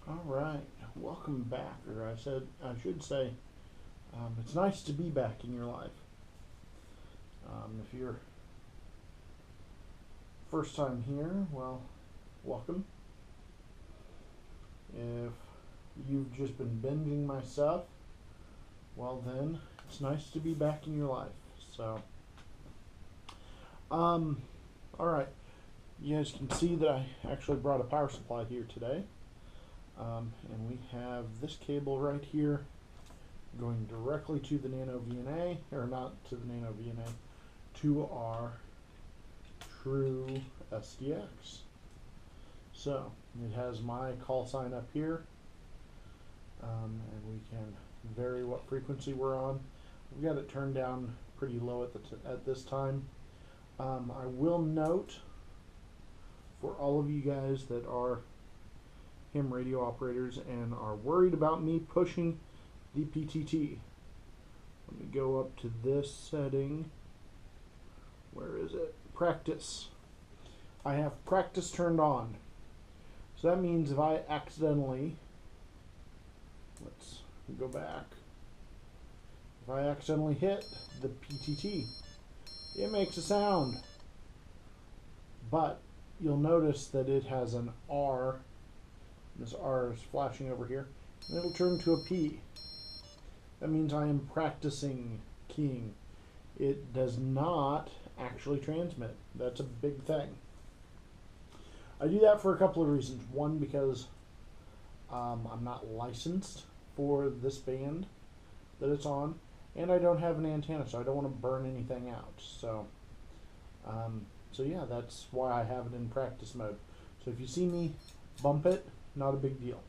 All right, welcome back, or I should say, it's nice to be back in your life. If you're first time here, well, welcome. If you've just been binging my stuff, well then, it's nice to be back in your life. So, all right, you guys can see that I actually brought a power supply here today. And we have this cable right here going directly to the Nano VNA, or not to the Nano VNA, to our true SDX. So it has my call sign up here, and we can vary what frequency we're on. We've got it turned down pretty low at this time. I will note for all of you guys that are ham radio operators and are worried about me pushing the PTT. Let me go up to this setting. Where is it? Practice. I have practice turned on. So that means if I accidentally, let's go back. If I accidentally hit the PTT, it makes a sound. But you'll notice that it has an R. This R is flashing over here, and it'll turn to a P. That means I am practicing keying. It does not actually transmit. That's a big thing. I do that for a couple of reasons. One, because I'm not licensed for this band that it's on, and I don't have an antenna, so I don't want to burn anything out. So yeah, that's why I have it in practice mode. So if you see me bump it, not a big deal,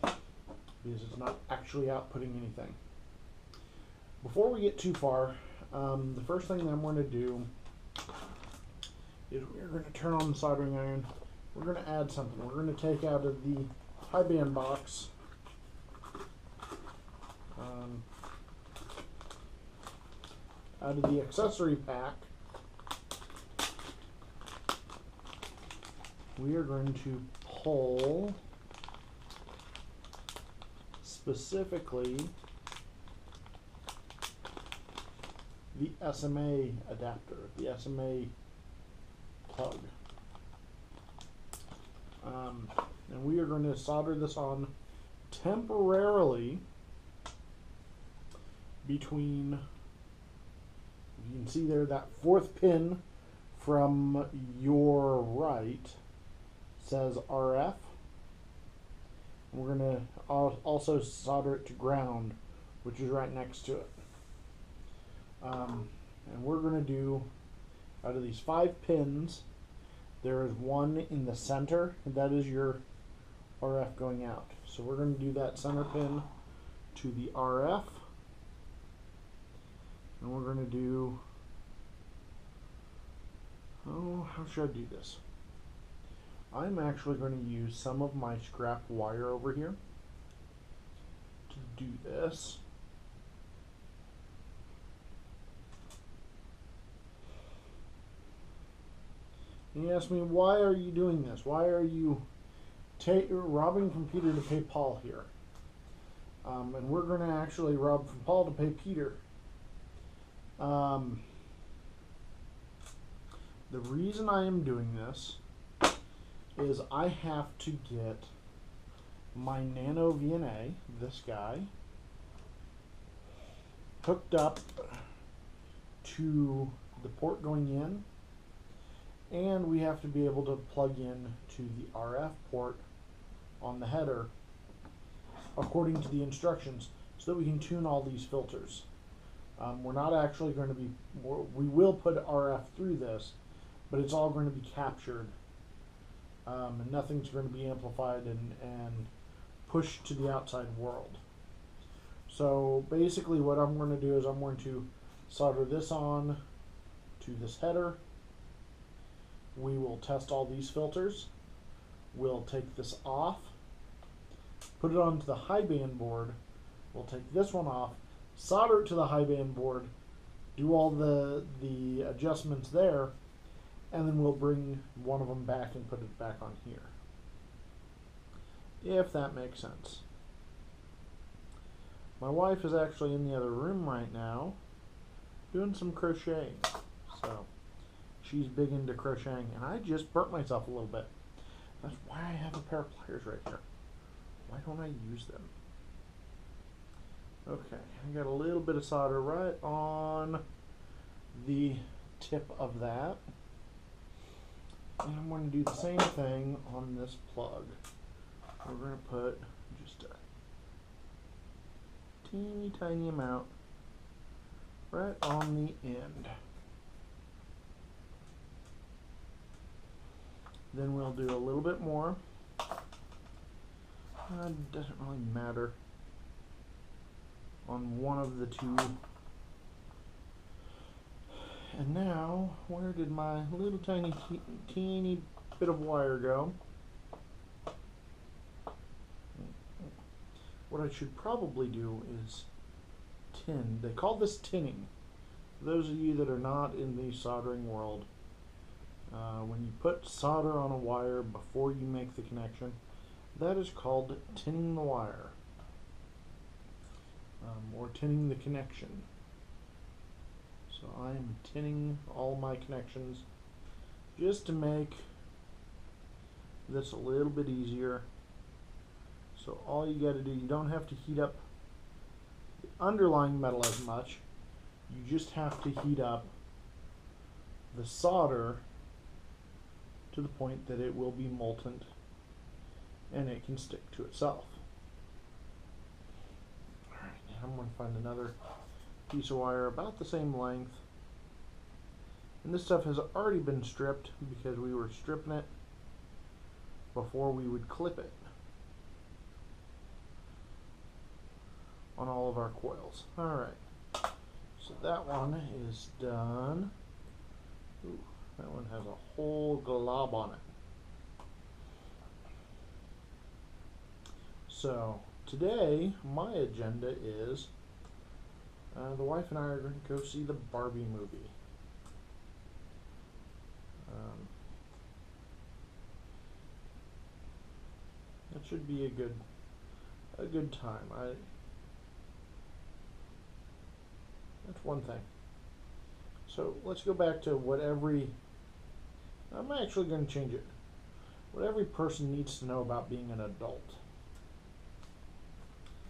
because it's not actually outputting anything. Before we get too far, the first thing that I'm going to do is we're going to turn on the soldering iron. We're going to add something. We're going to take out of the high band box out of the accessory pack, we are going to pull specifically the SMA adapter, the SMA plug. And we are going to solder this on temporarily between, you can see there, that fourth pin from your right says RF. And we're going to also solder it to ground, which is right next to it. And we're going to do, out of these 5 pins, there is one in the center, and that is your RF going out. So we're going to do that center pin to the RF. And we're going to do, how should I do this? I'm actually going to use some of my scrap wire over here to do this. And you ask me, why are you doing this? Why are you robbing from Peter to pay Paul here? And we're going to actually rob from Paul to pay Peter. The reason I am doing this is I have to get my Nano VNA, this guy, hooked up to the port going in, and we have to be able to plug in to the RF port on the header according to the instructions, so that we can tune all these filters. We're not actually going to be, we will put RF through this, but it's all going to be captured, and nothing's going to be amplified and pushed to the outside world. So basically what I'm going to do is I'm going to solder this on to this header. We will test all these filters. We'll take this off, put it onto the high band board. We'll take this one off, solder it to the high band board, do all the adjustments there, and then we'll bring one of them back and put it back on here. if that makes sense. My wife is actually in the other room right now doing some crocheting. So she's big into crocheting, and I just burnt myself a little bit. That's why I have a pair of pliers right here. Why don't I use them? Okay, I got a little bit of solder right on the tip of that. And I'm going to do the same thing on this plug. We're going to put just a teeny tiny amount right on the end. Then we'll do a little bit more. It doesn't really matter on one of the two. And now, where did my little tiny teeny bit of wire go? What I should probably do is tin. They call this tinning. For those of you that are not in the soldering world, when you put solder on a wire before you make the connection, that is called tinning the wire, or tinning the connection. So I am tinning all my connections just to make this a little bit easier. So all you got to do, you don't have to heat up the underlying metal as much. You just have to heat up the solder to the point that it will be molten and it can stick to itself. Alright, now I'm going to find another piece of wire about the same length. And this stuff has already been stripped because we were stripping it before we would clip it on all of our coils. Alright, so that one is done. Ooh, that one has a whole glob on it. So today my agenda is the wife and I are going to go see the Barbie movie. It should be a good time. That's one thing. So let's go back to what I'm actually going to change it. What every person needs to know about being an adult.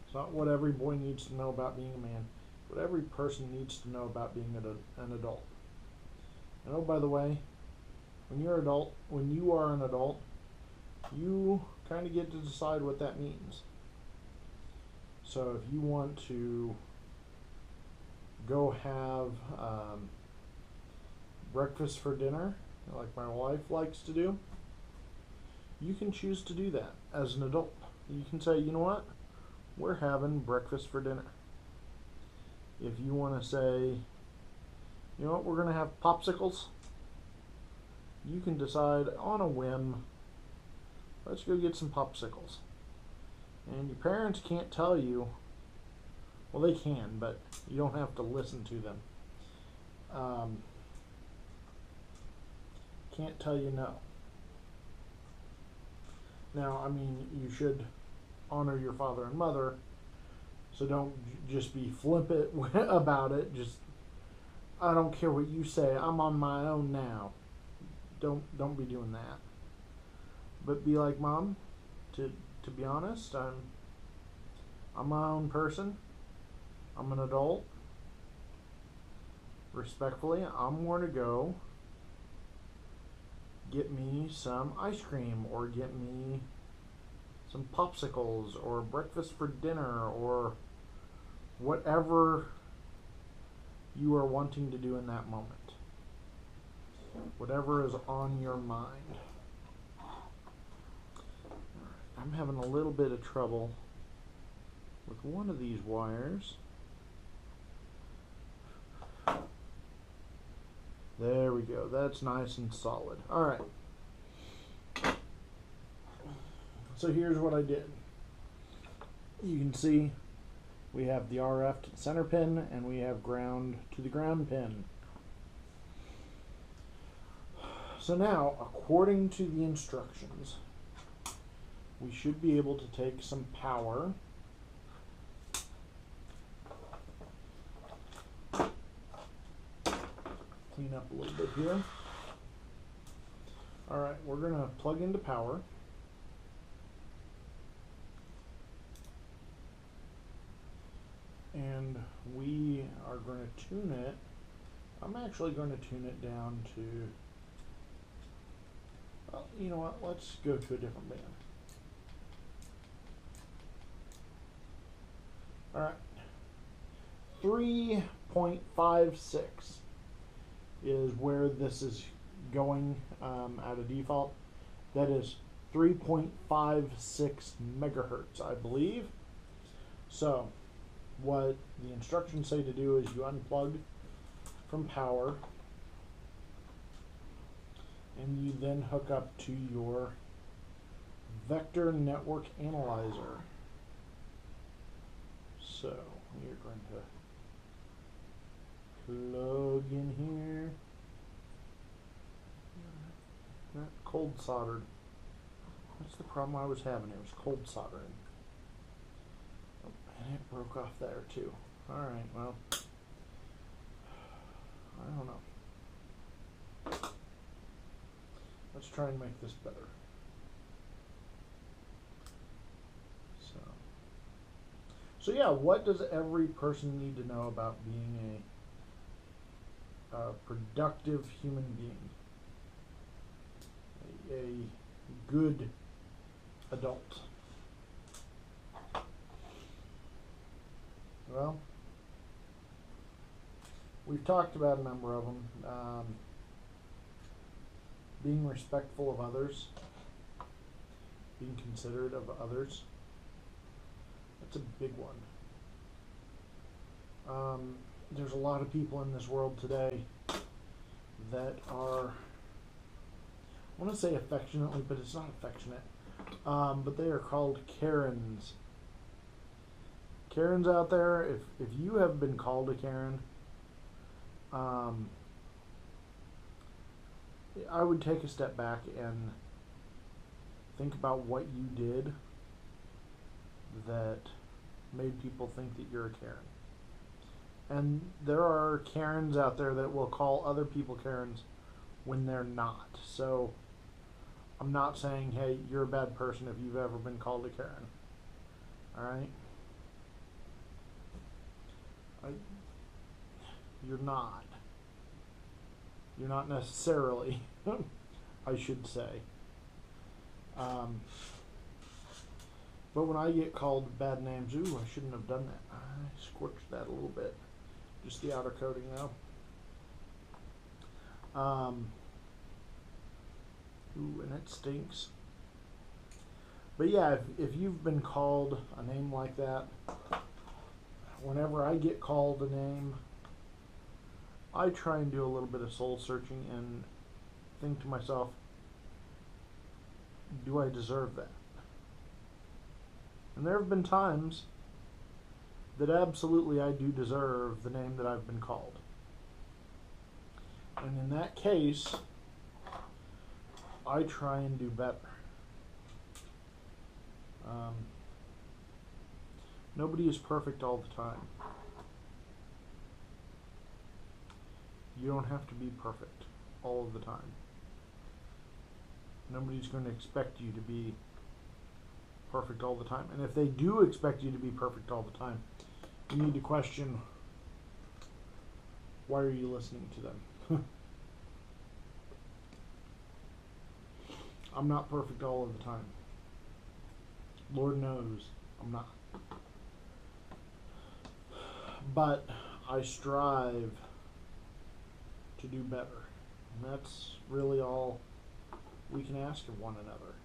It's not what every boy needs to know about being a man. What every person needs to know about being an adult. And oh, by the way, when you are an adult, you kind of get to decide what that means. So if you want to go have breakfast for dinner, like my wife likes to do, you can choose to do that as an adult. You can say, you know what, we're having breakfast for dinner. If you want to say, you know what, we're going to have popsicles, you can decide on a whim, let's go get some popsicles. And your parents can't tell you, well, they can, but you don't have to listen to them. Can't tell you no. Now, I mean, you should honor your father and mother, so don't just be flippant about it. Just, I don't care what you say, I'm on my own now. Don't be doing that. But be like, Mom, to be honest, I'm my own person. I'm an adult. Respectfully, I'm going to go get me some ice cream, or get me some popsicles, or breakfast for dinner, or whatever you are wanting to do in that moment. Whatever is on your mind. I'm having a little bit of trouble with one of these wires. There we go. That's nice and solid. Alright. So here's what I did. You can see we have the RF to the center pin, and we have ground to the ground pin. So now, according to the instructions, we should be able to take some power. Clean up a little bit here. Alright, we're going to plug into power. And we are going to tune it. I'm actually going to tune it down to, well, you know what, let's go to a different band. Alright, 3.56 is where this is going out of default. That is 3.56 megahertz, I believe. So what the instructions say to do is you unplug from power and you then hook up to your vector network analyzer. So we're going to plug in here. Not cold soldered. That's the problem I was having. It was cold soldering. Oh, and it broke off there too. Alright, well, I don't know. Let's try and make this better. So yeah, what does every person need to know about being a productive human being? A good adult? Well, we've talked about a number of them. Being respectful of others, being considerate of others. That's a big one. There's a lot of people in this world today that are, I want to say affectionately, but it's not affectionate, but they are called Karens. Karens out there, if you have been called a Karen, I would take a step back and think about what you did that made people think that you're a Karen. And there are Karens out there that will call other people Karens when they're not. So I'm not saying, hey, you're a bad person if you've ever been called a Karen. Alright? You're not. You're not necessarily, I should say. But when I get called bad names, ooh, I shouldn't have done that. I scorched that a little bit. Just the outer coating though. Ooh, and it stinks. But yeah, if you've been called a name like that, whenever I get called a name, I try and do a little bit of soul searching and think to myself, do I deserve that? And there have been times that absolutely I do deserve the name that I've been called. And in that case, I try and do better. Nobody is perfect all the time. You don't have to be perfect all of the time. Nobody's going to expect you to be perfect all the time. And if they do expect you to be perfect all the time, you need to question, why are you listening to them? I'm not perfect all of the time. Lord knows I'm not. But I strive to do better. And that's really all we can ask of one another.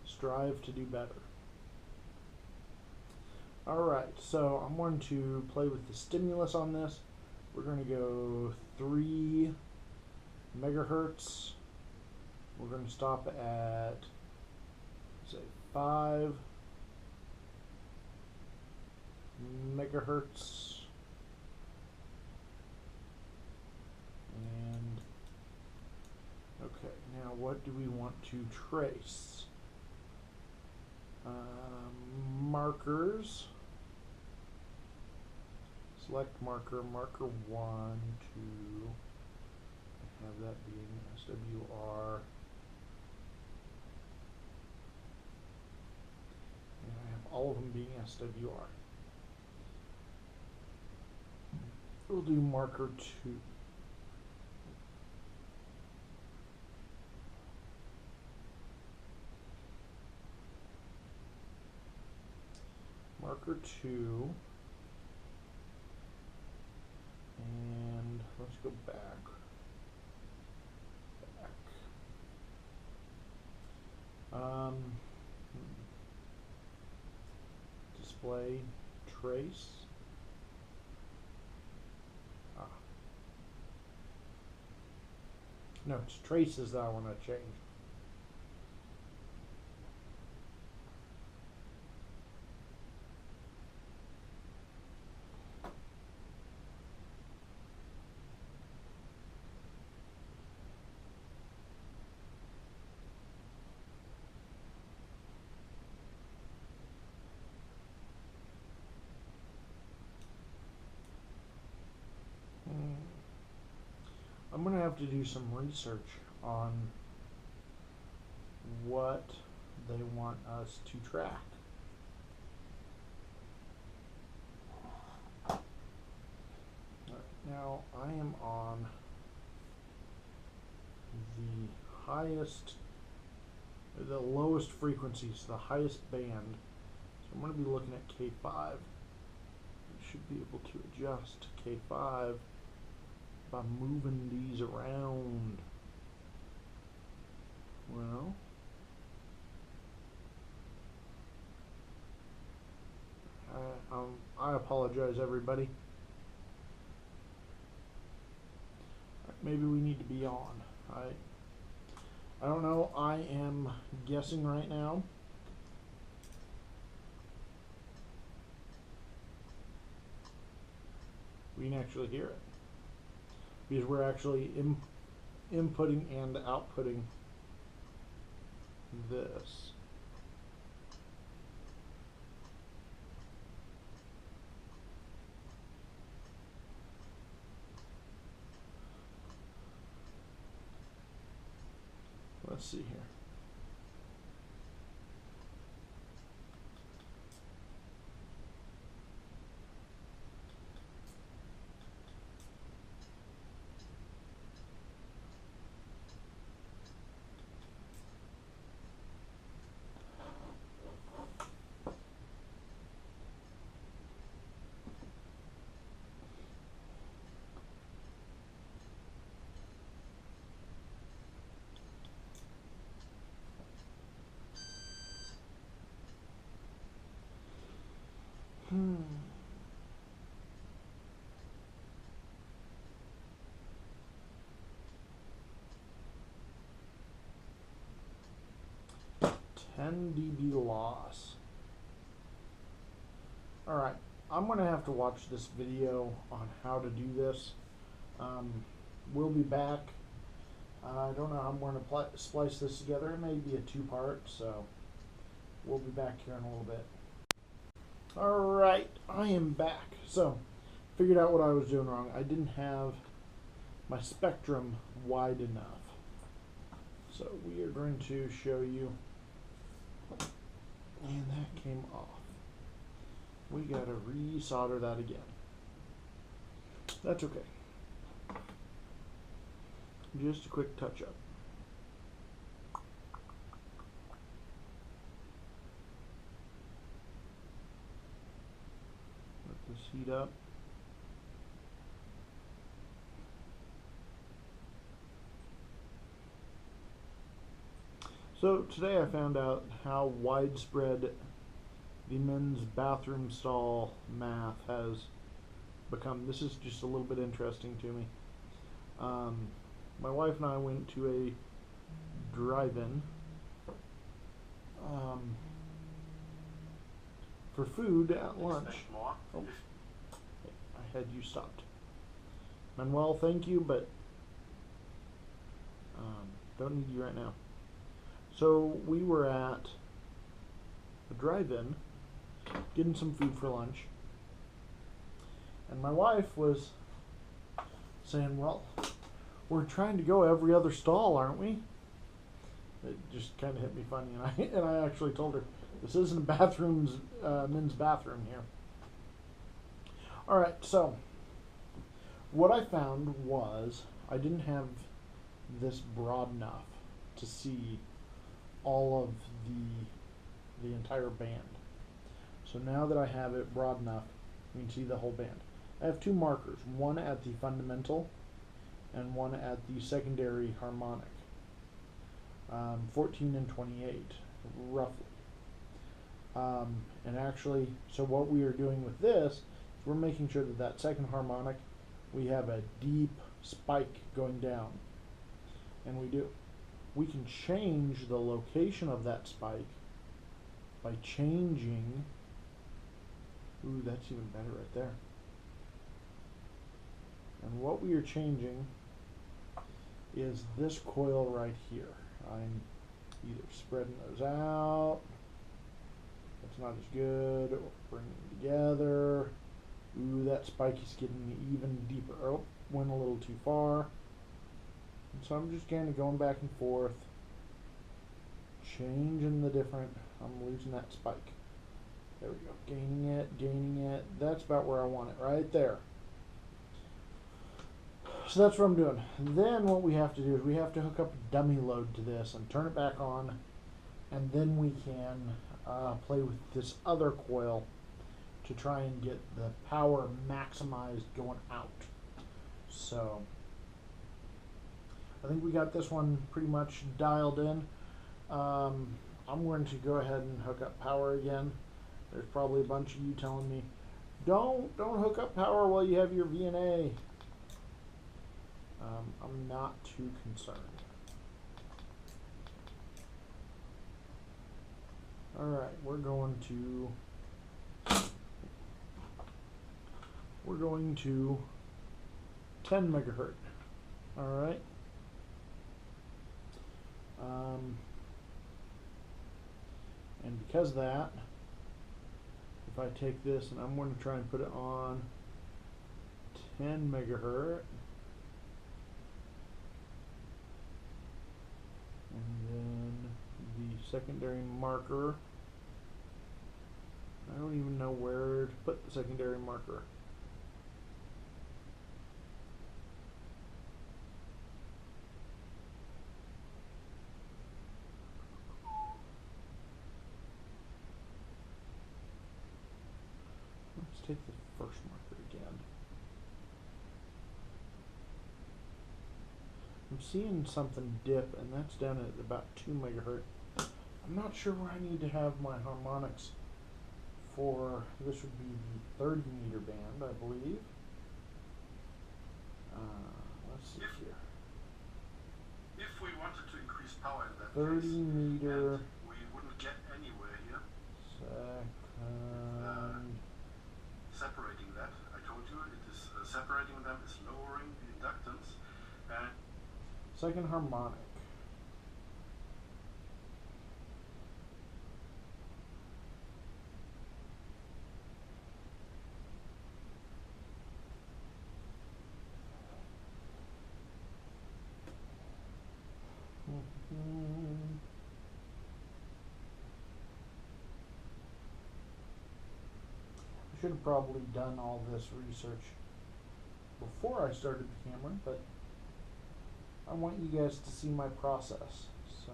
Strive to do better. Alright, so I'm going to play with the stimulus on this. We're going to go 3 megahertz. We're going to stop at, say, 5 megahertz. And, okay, now what do we want to trace? markers. Select marker, marker 1, 2, have that being SWR. And I have all of them being SWR. We'll do marker 2. Marker 2. And let's go back. Display trace. No, it's traces that I want to change. I'm going to have to do some research on what they want us to track. Now I am on the highest, the lowest frequencies, the highest band. So I'm going to be looking at K5. I should be able to adjust K5 by moving these around. Well, I apologize, everybody. Maybe we need to be on. I don't know. I am guessing right now. We can actually hear it because we're actually inputting and outputting this. Let's see here. $10 dB loss. Alright, I'm going to have to watch this video on how to do this. We'll be back. I don't know how I'm going to splice this together. It may be a two-part, so we'll be back here in a little bit. Alright, I am back. So, figured out what I was doing wrong. I didn't have my spectrum wide enough. So we are going to show you, and that came off. We gotta re-solder that again. That's okay. Just a quick touch-up. Let this heat up. So today I found out how widespread the men's bathroom stall math has become. This is just a little bit interesting to me. My wife and I went to a drive-in for food at lunch. Oh, I had you stopped. Manuel, thank you, but don't need you right now. So we were at a drive-in getting some food for lunch. And my wife was saying, well, we're trying to go every other stall, aren't we? It just kind of hit me funny, and I actually told her, this isn't a men's bathroom here. All right, so what I found was I didn't have this broad enough to see all of the entire band. So now that I have it broad enough, you can see the whole band. I have two markers, one at the fundamental and one at the secondary harmonic, 14 and 28, roughly. And actually, so what we are doing with this is we're making sure that that second harmonic, we have a deep spike going down. And we do. We can change the location of that spike by changing, ooh, that's even better right there. And what we are changing is this coil right here. I'm either spreading those out, that's not as good, or bringing them together. Ooh, that spike is getting even deeper. Oh, went a little too far. And so I'm just kind of going back and forth, changing the different, I'm losing that spike. There we go, gaining it. That's about where I want it, right there. So that's what I'm doing. Then what we have to do is we have to hook up a dummy load to this and turn it back on, and then we can play with this other coil to try and get the power maximized going out. So I think we got this one pretty much dialed in. I'm going to go ahead and hook up power again. There's probably a bunch of you telling me, don't hook up power while you have your VNA. I'm not too concerned. Alright, we're going to 10 megahertz. Alright. And because of that, if I take this and I'm going to try and put it on 10 megahertz, and then the secondary marker, I don't even know where to put the secondary marker. Let's take the first marker again. I'm seeing something dip, and that's down at about 2 megahertz. I'm not sure where I need to have my harmonics for. This would be the 30 meter band, I believe. Let's see here. If we wanted to increase power in that 30 case, meter. we wouldn't get anywhere here. Second. Separating that, I told you, it is separating them is lowering the inductance. And Second harmonic. I should have probably done all this research before I started the camera, but I want you guys to see my process. So,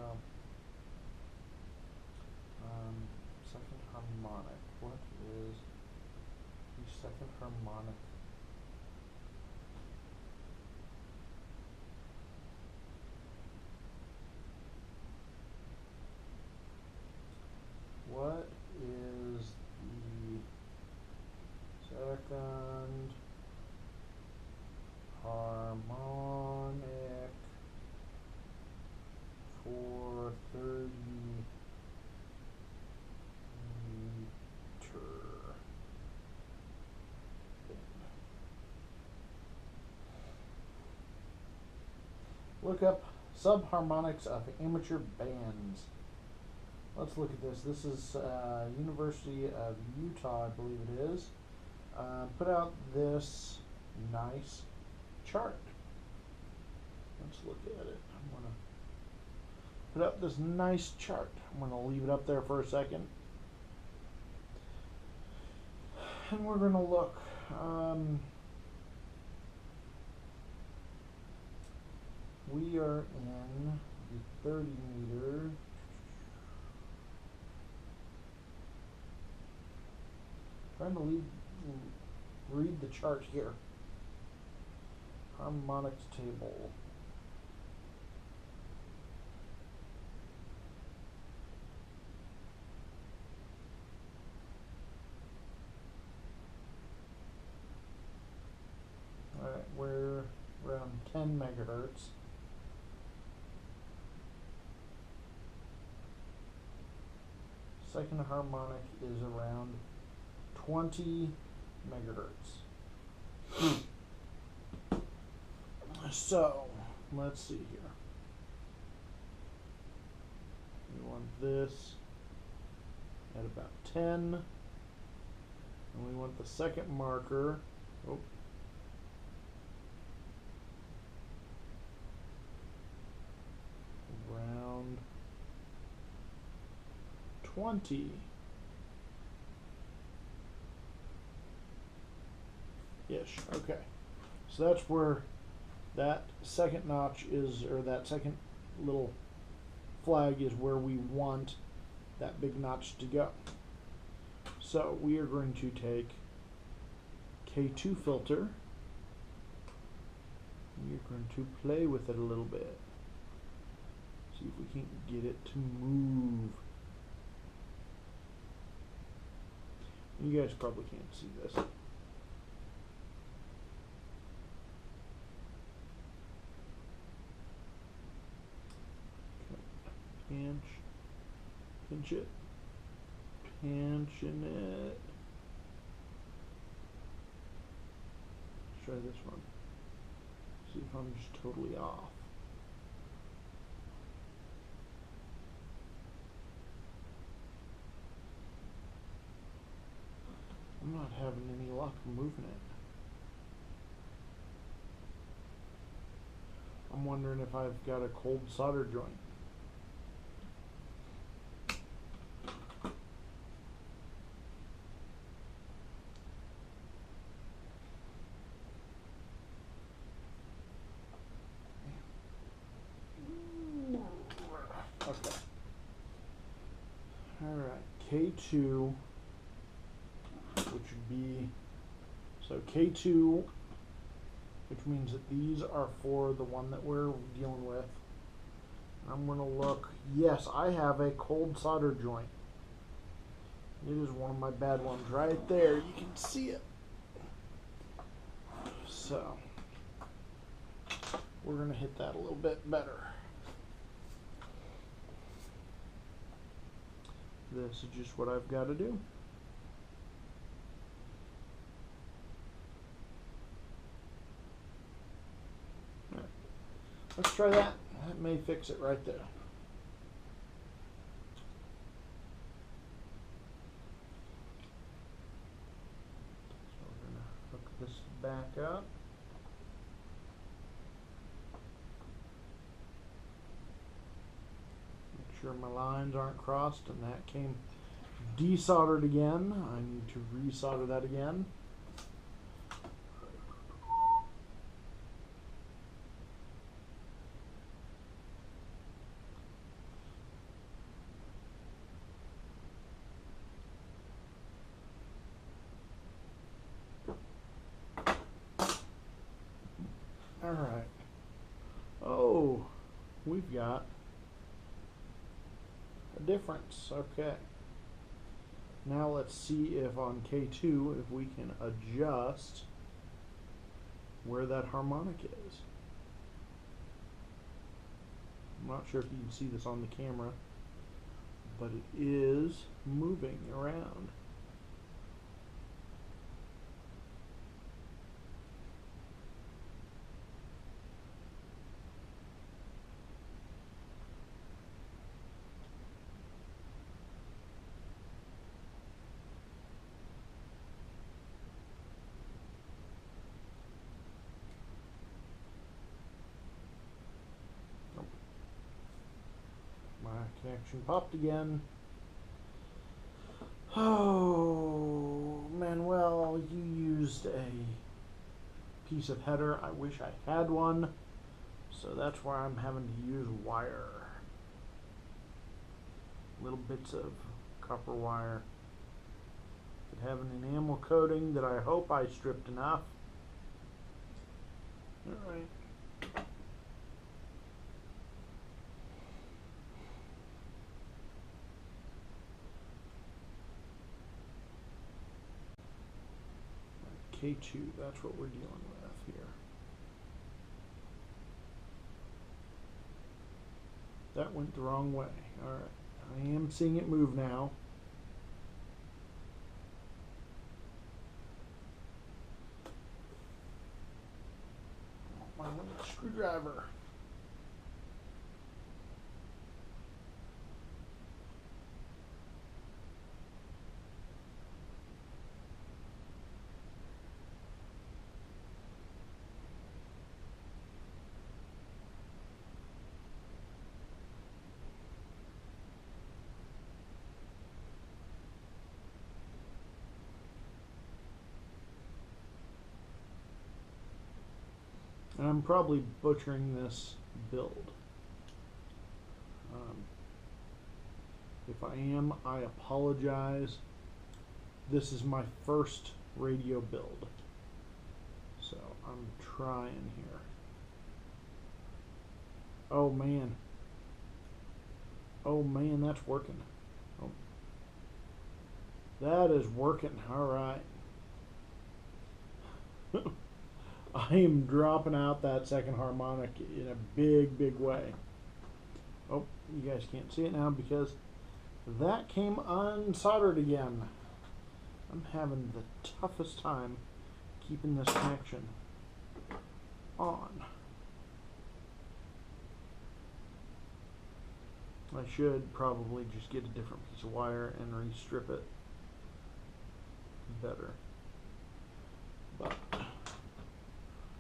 second harmonic. What is the second harmonic? What is the second harmonic for 30 meter band? Look up subharmonics of amateur bands. let's look at this. This is University of Utah, I believe it is. Put out this nice chart. Let's look at it. I'm gonna put up this nice chart. I'm gonna leave it up there for a second, and we're gonna look. We are in the 30 meter. Trying to read the chart here. Harmonics table. Alright, we're around 10 megahertz. Second harmonic is around 20 megahertz. So, let's see here. We want this at about 10. And we want the second marker. Oh. Around 20. Ish. Okay. So that's where that second notch is, or that second little flag is where we want that big notch to go. So we are going to take K2 filter. We're going to play with it a little bit. See if we can get it to move. You guys probably can't see this. Pinch it, pinching it. Let's try this one. See if I'm just totally off. I'm not having any luck moving it. I'm wondering if I've got a cold solder joint. Okay. Alright, K2, which would be, so K2, which means that these are for the one that we're dealing with. I'm going to look, yes, I have a cold solder joint. It is one of my bad ones right there. You can see it. So, we're going to hit that a little bit better. This is just what I've got to do. Right. Let's try that. That may fix it right there. So we're going to hook this back up. Sure my lines aren't crossed, and that came desoldered again. I need to resolder that again. All right. Oh, we've got difference. Okay, now let's see if on K2 if we can adjust where that harmonic is. I'm not sure if you can see this on the camera, but it is moving around. connection popped again. Oh, Manuel, you used a piece of header. I wish I had one. So that's why I'm having to use wire. Little bits of copper wire. Could have an enamel coating that I hope I stripped enough. Alright. K2, that's what we're dealing with here. That went the wrong way. Alright, I am seeing it move now. My little screwdriver. And I'm probably butchering this build. If I am, I apologize. This is my first radio build, so I'm trying here. Oh man. Oh man, that's working. Oh. That is working. Alright. I am dropping out that second harmonic in a big, big way. Oh, you guys can't see it now because that came unsoldered again. I'm having the toughest time keeping this connection on. I should probably just get a different piece of wire and restrip it better. But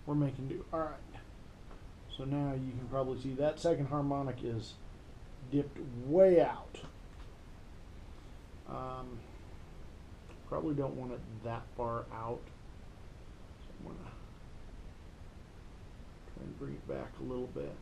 we're making do. Alright. So now you can probably see that second harmonic is dipped way out. Probably don't want it that far out. So I'm going to try and bring it back a little bit.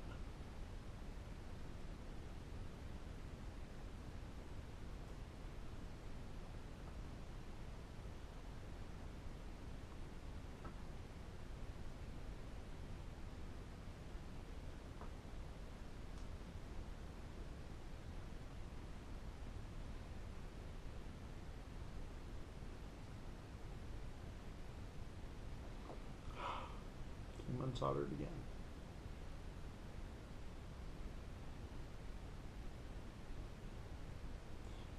Unsoldered again.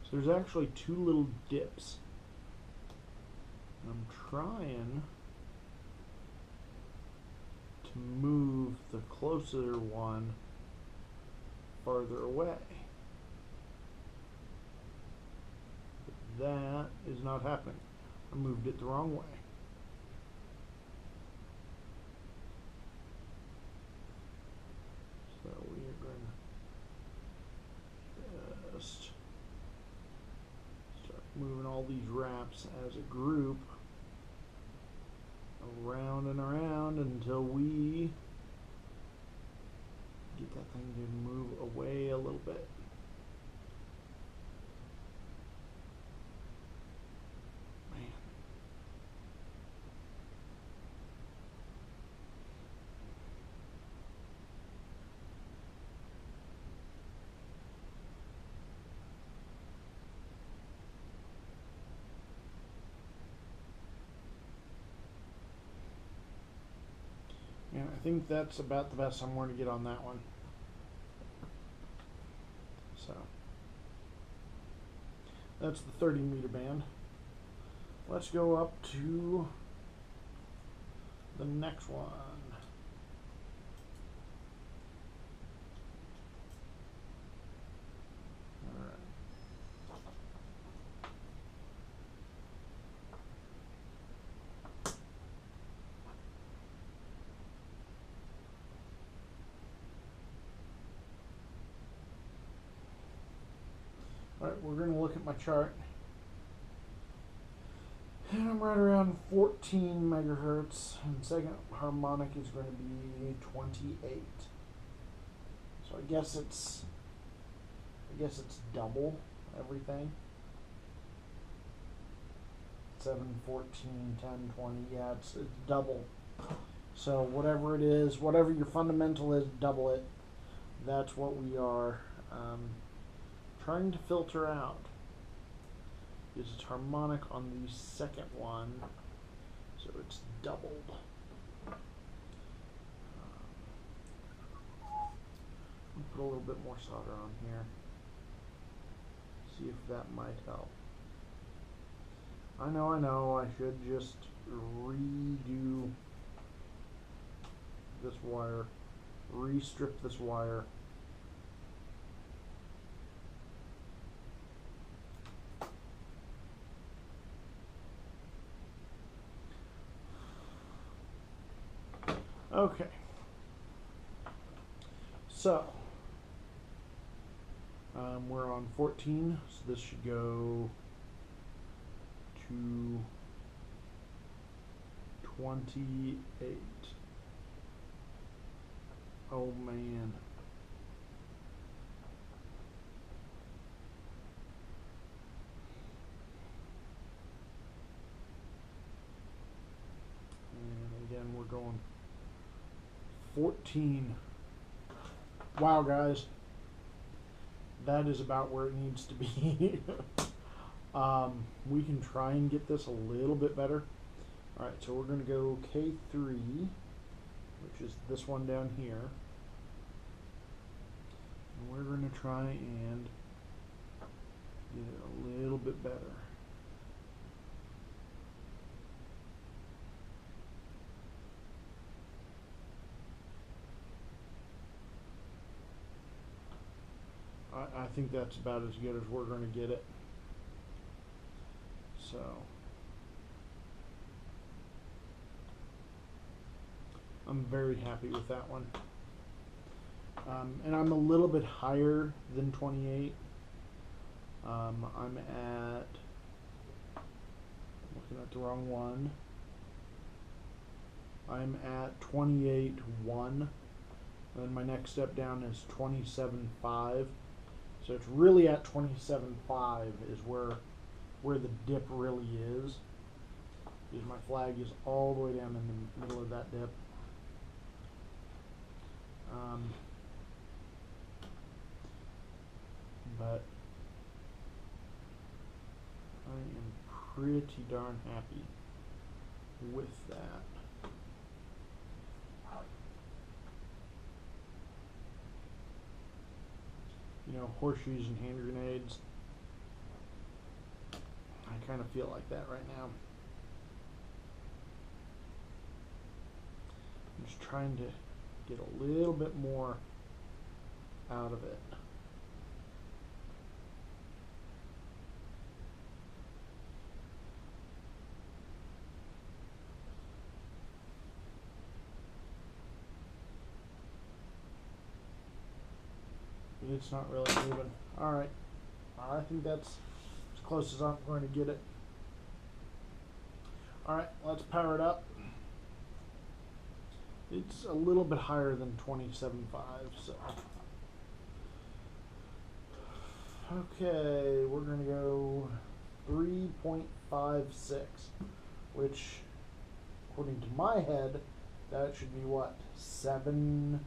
So there's actually two little dips. I'm trying to move the closer one farther away. But that is not happening. I moved it the wrong way. So we are going to just start moving all these wraps as a group around and around until we get that thing to move away a little bit. Yeah, I think that's about the best I'm going to get on that one. So that's the 30-meter band. Let's go up to the next one. Alright, we're going to look at my chart. And I'm right around 14 megahertz, and second harmonic is going to be 28. So I guess it's double everything. 7, 14, 10, 20, yeah, it's double. So whatever it is, whatever your fundamental is, double it. That's what we are trying to filter out. Because it's harmonic on the second one, so it's doubled. Put a little bit more solder on here. See if that might help. I know, I should just redo this wire, re-strip this wire. Okay. So, we're on 14, so this should go to 28. Oh man. And again, we're going 14. Wow, guys. That is about where it needs to be. We can try and get this a little bit better. Alright, so we're going to go K3, which is this one down here. And we're going to try and get it a little bit better. I think that's about as good as we're going to get it. So, I'm very happy with that one. And I'm a little bit higher than 28. I'm looking at the wrong one. I'm at 28.1. And then my next step down is 27.5. So it's really at 27.5 is where the dip really is. Because my flag is all the way down in the middle of that dip. But I am pretty darn happy with that. You know, horseshoes and hand grenades. I kind of feel like that right now. I'm just trying to get a little bit more out of it. It's not really moving. Alright. I think that's as close as I'm going to get it. Alright, let's power it up. It's a little bit higher than 27.5, so. Okay, we're going to go 3.56, which, according to my head, that should be what? 7.12?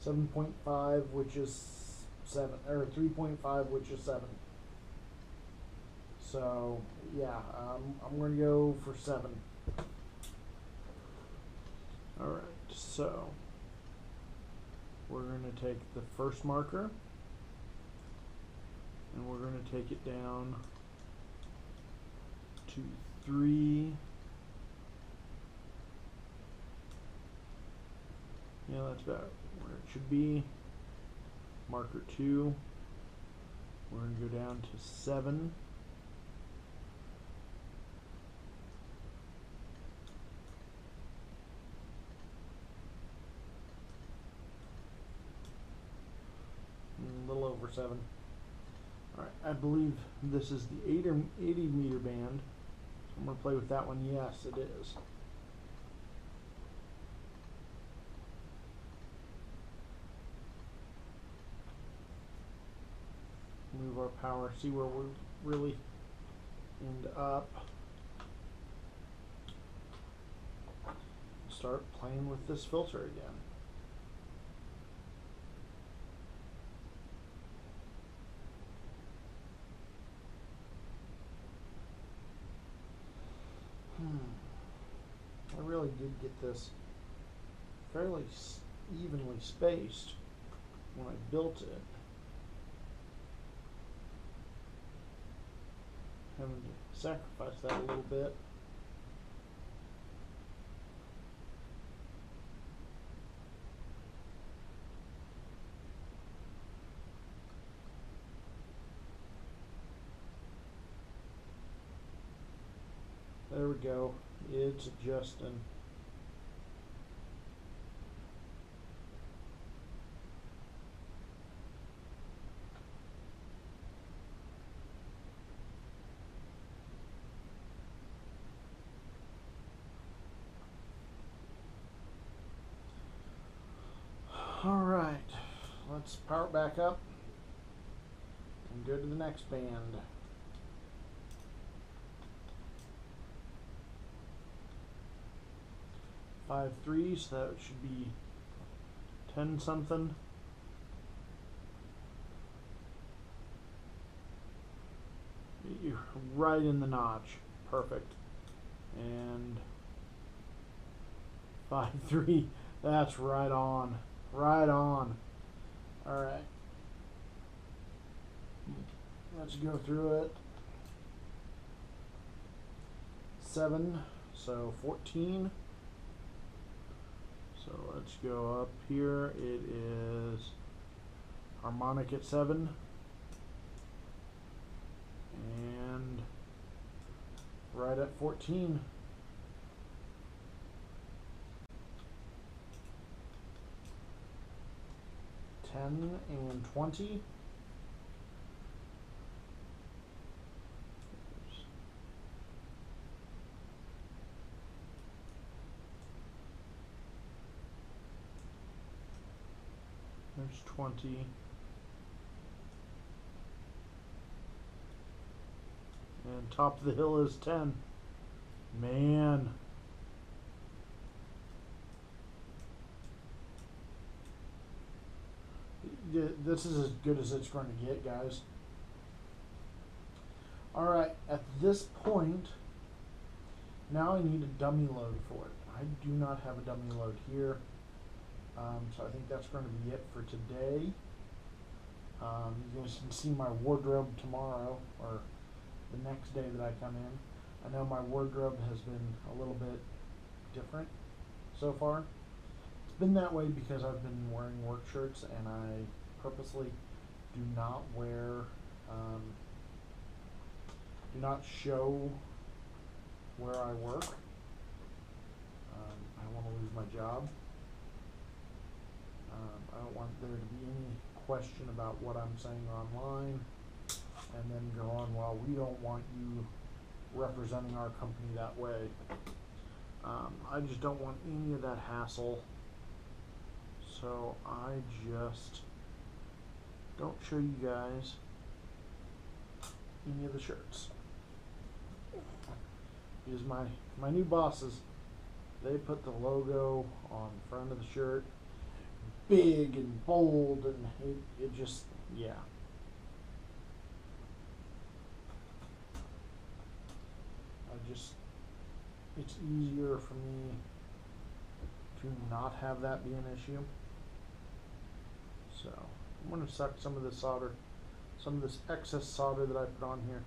7.5, which is 7, or 3.5, which is 7. So, yeah, I'm going to go for 7. Alright, so we're going to take the first marker and we're going to take it down to 3. Yeah, that's about where it should be. Marker 2. We're going to go down to 7. 7. Alright, I believe this is the 80 meter band. I'm going to play with that one. Yes, it is. Move our power, see where we really end up. Start playing with this filter again. I really did get this fairly evenly spaced when I built it. Having to sacrifice that a little bit. There we go. It's adjusting. Alright, let's power it back up and go to the next band. 5 3s, so that should be 10 something. You're right in the notch. Perfect. And 5 3, that's right on. Right on. Alright. Let's go through it. 7, so 14. So let's go up here. It is harmonic at 7. And right at 14. And 20. There's 20. And top of the hill is 10. Man. This is as good as it's going to get, guys. Alright, at this point, now I need a dummy load for it. I do not have a dummy load here. So I think that's going to be it for today. You guys can see my wardrobe tomorrow, or the next day that I come in. I know my wardrobe has been a little bit different so far. It's been that way because I've been wearing work shirts, and I purposely do not wear, do not show where I work. I don't want to lose my job. I don't want there to be any question about what I'm saying online and then go on, well, we don't want you representing our company that way. I just don't want any of that hassle, so I just don't show you guys any of the shirts. Because my new bosses, they put the logo on the front of the shirt, big and bold, and it just, yeah. It's easier for me to not have that be an issue. So I'm going to suck some of this solder, some of this excess solder that I put on here.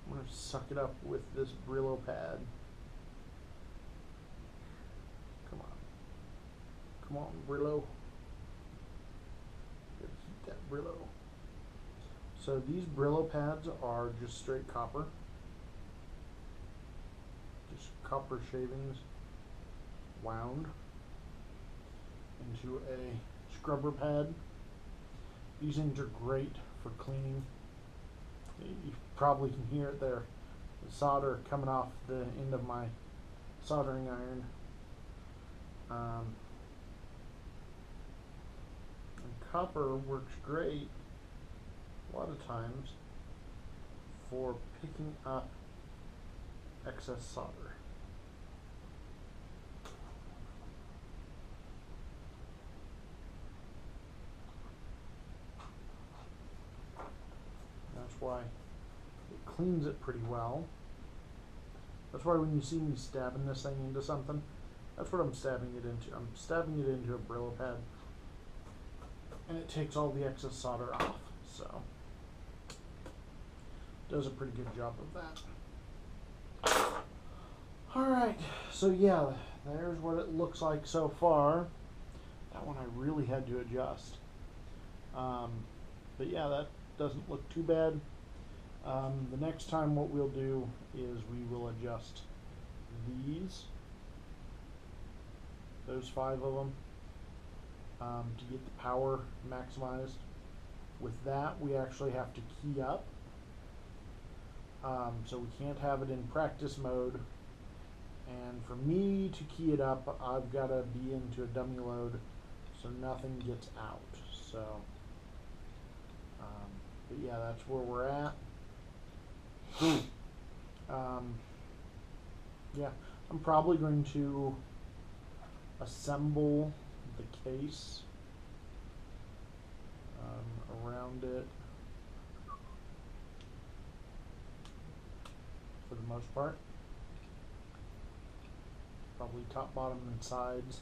I'm going to suck it up with this Brillo pad. Come on. Come on, Brillo. Gotta heat that Brillo. So these Brillo pads are just straight copper. Just copper shavings wound into a scrubber pad. These things are great for cleaning. You probably can hear it there. The solder coming off the end of my soldering iron. And copper works great a lot of times for picking up excess solder. That's why it cleans it pretty well. That's why when you see me stabbing this thing into something, that's what I'm stabbing it into. I'm stabbing it into a Brillo pad, and it takes all the excess solder off. So, does a pretty good job of that. Alright, so yeah, there's what it looks like so far. That one I really had to adjust. But yeah, that doesn't look too bad. The next time what we'll do is we will adjust those 5 of them, to get the power maximized. With that, we actually have to key up. So we can't have it in practice mode. And for me to key it up, I've got to be into a dummy load so nothing gets out. So, but yeah, that's where we're at. Yeah, I'm probably going to assemble the case around it for the most part. Probably top, bottom, and sides.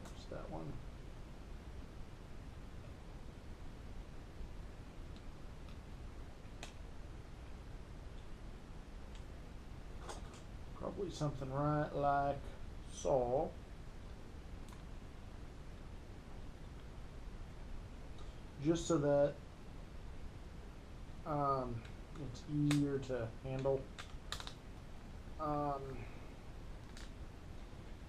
There's that one. Probably something right like so. Just so that it's easier to handle.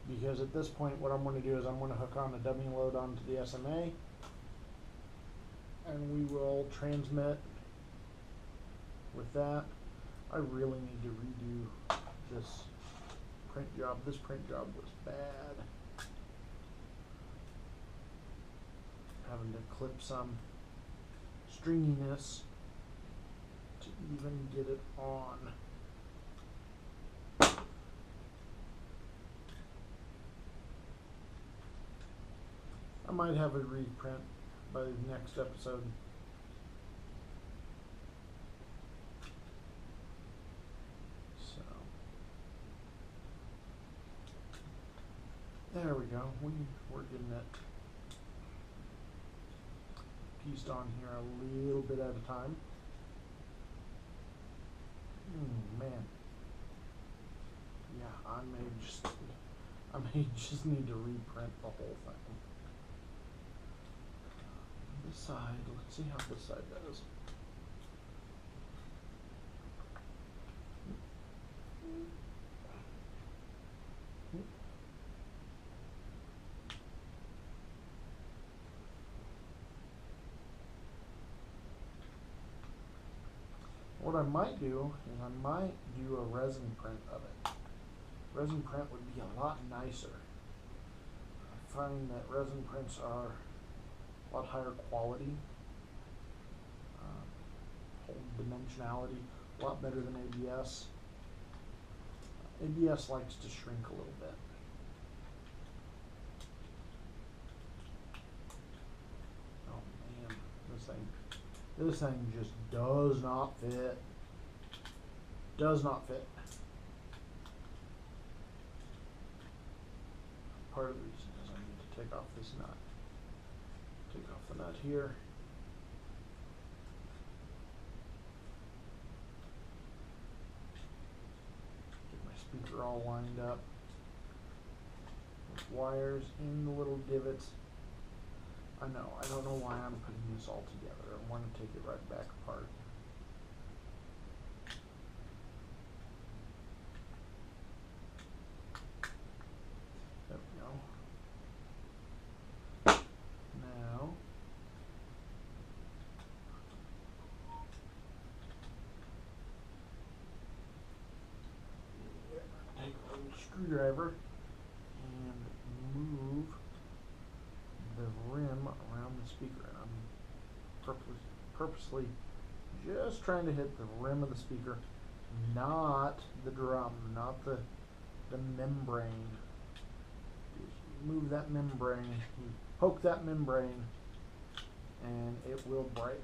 Because at this point what I'm going to do is I'm going to hook on a dummy load onto the SMA, and we will transmit with that. I really need to redo this print job. This print job was bad. Having to clip some stringiness to even get it on. I might have a reprint by the next episode. So there we go. We're getting it pieced on here a little bit at a time. Man. Yeah, I may just need to reprint the whole thing. This side, let's see how this side does. What I might do is I might do a resin print of it. Resin print would be a lot nicer. I find that resin prints are a lot higher quality, hold dimensionality a lot better than ABS. ABS likes to shrink a little bit. Oh man, this thing just does not fit. Does not fit. Part of the reason is I need to take off this nut. Take off the nut here. Get my speaker all lined up with wires in the little divots. I know, I don't know why I'm putting this all together. I want to take it right back apart. There we go. actually just trying to hit the rim of the speaker, not the drum, not the membrane. Just move that membrane, you poke that membrane, and it will break.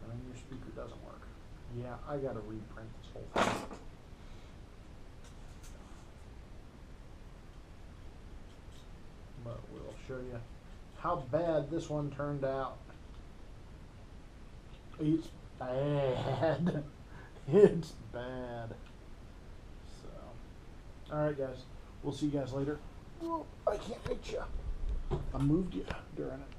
And then your speaker doesn't work. Yeah, I gotta reprint this whole thing. But we'll show you how bad this one turned out. It's bad. It's bad. So, alright guys, we'll see you guys later. Oh, I can't reach you. I moved you during it.